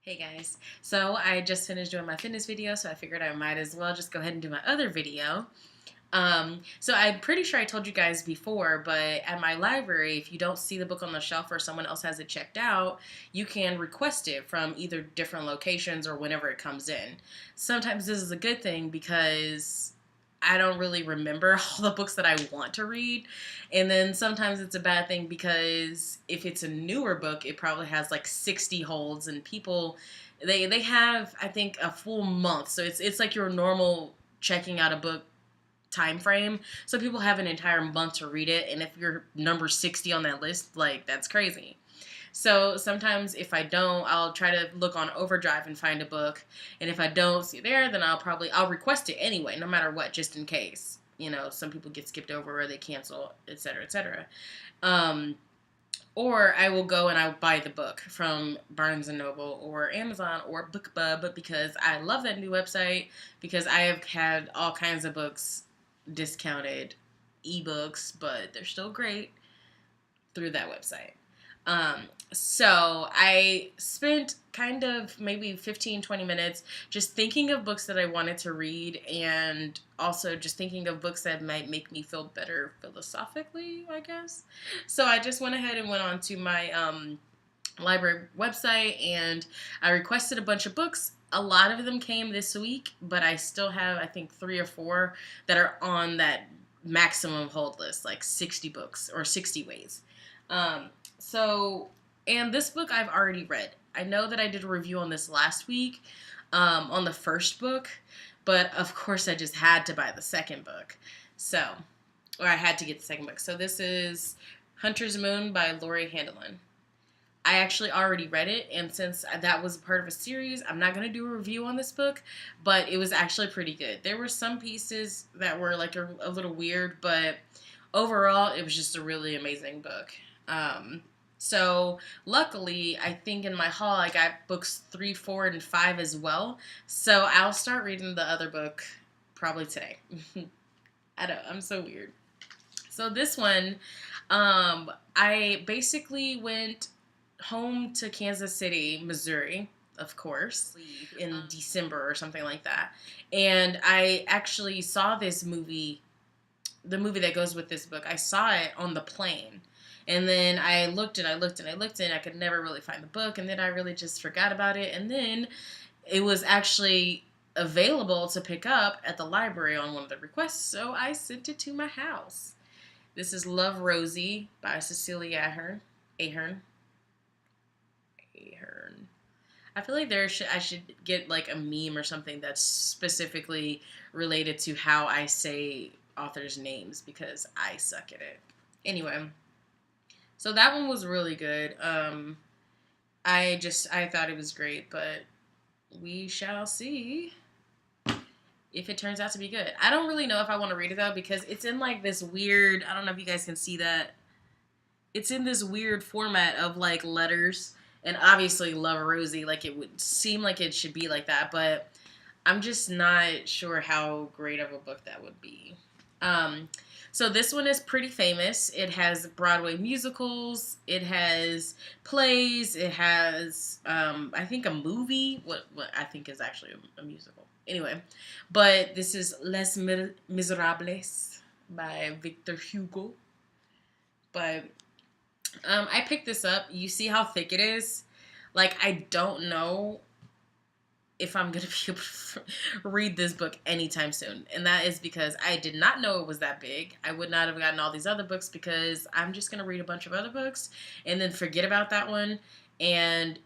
Hey guys, so I just finished doing my fitness video, so I figured I might as well just go ahead and do my other video. So I'm pretty sure I told you guys before, but at my library, if you don't see the book on the shelf or someone else has it checked out, you can request it from either different locations or whenever it comes in. Sometimes this is a good thing because I don't really remember all the books that I want to read. And then sometimes it's a bad thing because if it's a newer book, it probably has like 60 holds and people they have I think a full month. So it's like your normal checking out a book time frame. So people have an entire month to read it, and if you're number 60 on that list, like that's crazy. So sometimes if I don't, I'll try to look on Overdrive and find a book. And if I don't see it there, then I'll request it anyway, no matter what, just in case. You know, some people get skipped over or they cancel, etc., etc. Um, or I will go and I'll buy the book from Barnes and Noble or Amazon or BookBub because I love that new website because I have had all kinds of books discounted, ebooks, but they're still great through that website. So I spent kind of maybe 15, 20 minutes just thinking of books that I wanted to read and also just thinking of books that might make me feel better philosophically, I guess. So I just went ahead and went on to my library website and I requested a bunch of books. A lot of them came this week, but I still have, I think, 3 or 4 that are on that maximum hold list, like 60 books or 60 ways. Um, and this book I've already read. I know that I did a review on this last week on the first book, but of course I just had to buy the second book. Or I had to get the second book. So this is Hunter's Moon by Laurie Handelin. I actually already read it, and since that was part of a series, I'm not going to do a review on this book, but it was actually pretty good. There were some pieces that were like a little weird, but overall, it was just a really amazing book. So luckily, I think in my haul I got books 3, 4, and 5 as well. So I'll start reading the other book probably today. I'm so weird. So this one, I basically went home to Kansas City, Missouri, of course, in December or something like that. And I actually saw this movie, the movie that goes with this book. I saw it on the plane. And then I looked and I looked and I looked and I could never really find the book. And then I really just forgot about it. And then it was actually available to pick up at the library on one of the requests. So I sent it to my house. This is Love Rosie by Cecilia Ahern. I feel like I should get like a meme or something that's specifically related to how I say authors' names because I suck at it. Anyway, so that one was really good. I thought it was great, but we shall see if it turns out to be good. I don't really know if I want to read it though because it's in like this weird, I don't know if you guys can see that. It's in this weird format of like letters. And obviously Love Rosie, like it would seem like it should be like that, but I'm just not sure how great of a book that would be. So this one is pretty famous. It has Broadway musicals. It has plays. It has, I think, a movie. What I think is actually a musical. Anyway, but this is Les Miserables by Victor Hugo. But I picked this up. You see how thick it is? Like, I don't know if I'm going to be able to read this book anytime soon. And that is because I did not know it was that big. I would not have gotten all these other books because I'm just going to read a bunch of other books and then forget about that one. And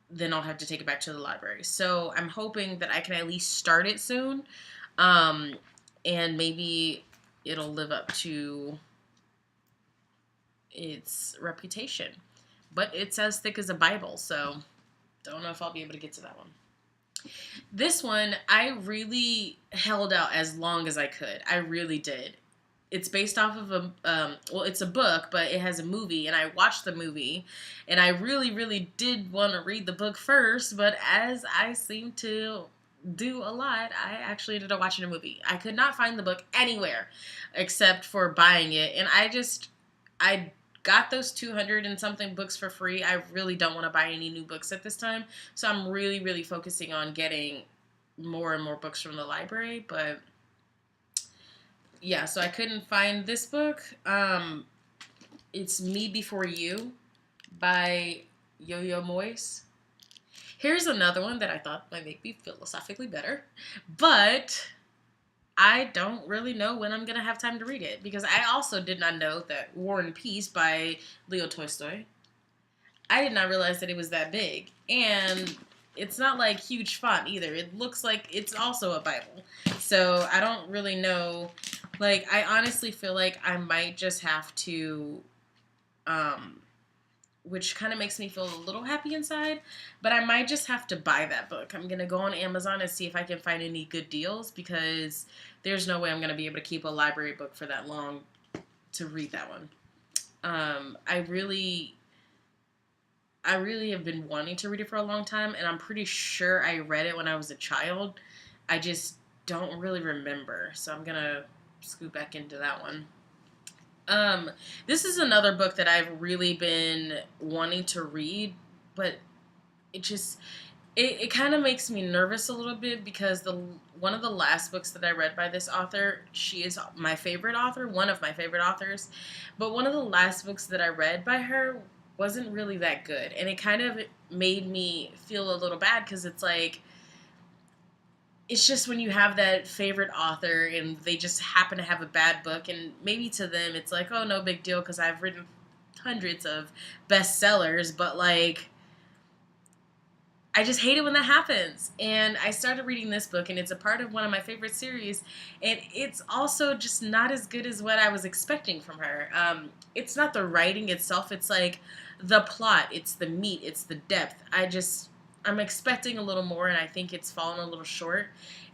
then I'll have to take it back to the library. So I'm hoping that I can at least start it soon. And maybe it'll live up to its reputation. But it's as thick as a Bible, so don't know if I'll be able to get to that one. This one, I really held out as long as I could. I really did. It's based off of it's a book, but it has a movie, and I watched the movie, and I really, really did want to read the book first, but as I seem to do a lot, I actually ended up watching a movie. I could not find the book anywhere except for buying it, and I got those 200 and something books for free. I really don't want to buy any new books at this time. So I'm really, really focusing on getting more and more books from the library. But yeah, so I couldn't find this book. It's Me Before You by Yo-Yo Moyes. Here's another one that I thought might make me philosophically better, but I don't really know when I'm going to have time to read it, because I also did not know that War and Peace by Leo Tolstoy, I did not realize that it was that big, and it's not like huge font either. It looks like it's also a Bible, so I don't really know. Like, I honestly feel like I might just have to, which kind of makes me feel a little happy inside, but I might just have to buy that book. I'm going to go on Amazon and see if I can find any good deals, because there's no way I'm going to be able to keep a library book for that long to read that one. I really have been wanting to read it for a long time, and I'm pretty sure I read it when I was a child. I just don't really remember, so I'm going to scoot back into that one. This is another book that I've really been wanting to read, but it kind of makes me nervous a little bit, because one of the last books that I read by this author, she is my favorite author, one of my favorite authors, but one of the last books that I read by her wasn't really that good, and it kind of made me feel a little bad, because it's like, it's just when you have that favorite author and they just happen to have a bad book, and maybe to them it's like, oh, no big deal because I've written hundreds of bestsellers, but like, I just hate it when that happens. And I started reading this book, and it's a part of one of my favorite series, and it's also just not as good as what I was expecting from her. It's not the writing itself, it's like the plot, it's the meat, it's the depth. I'm expecting a little more, and I think it's fallen a little short.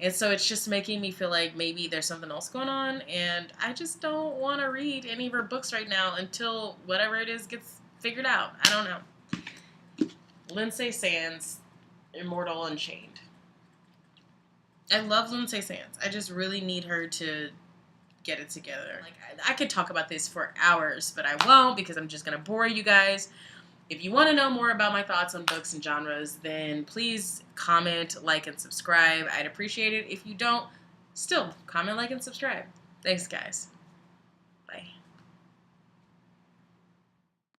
And so it's just making me feel like maybe there's something else going on, and I just don't want to read any of her books right now until whatever it is gets figured out. I don't know. Lindsay Sands, Immortal Unchained. I love Lindsay Sands. I just really need her to get it together. Like, I could talk about this for hours, but I won't, because I'm just going to bore you guys. If you want to know more about my thoughts on books and genres, then please comment, like, and subscribe. I'd appreciate it. If you don't, still comment, like, and subscribe. Thanks, guys.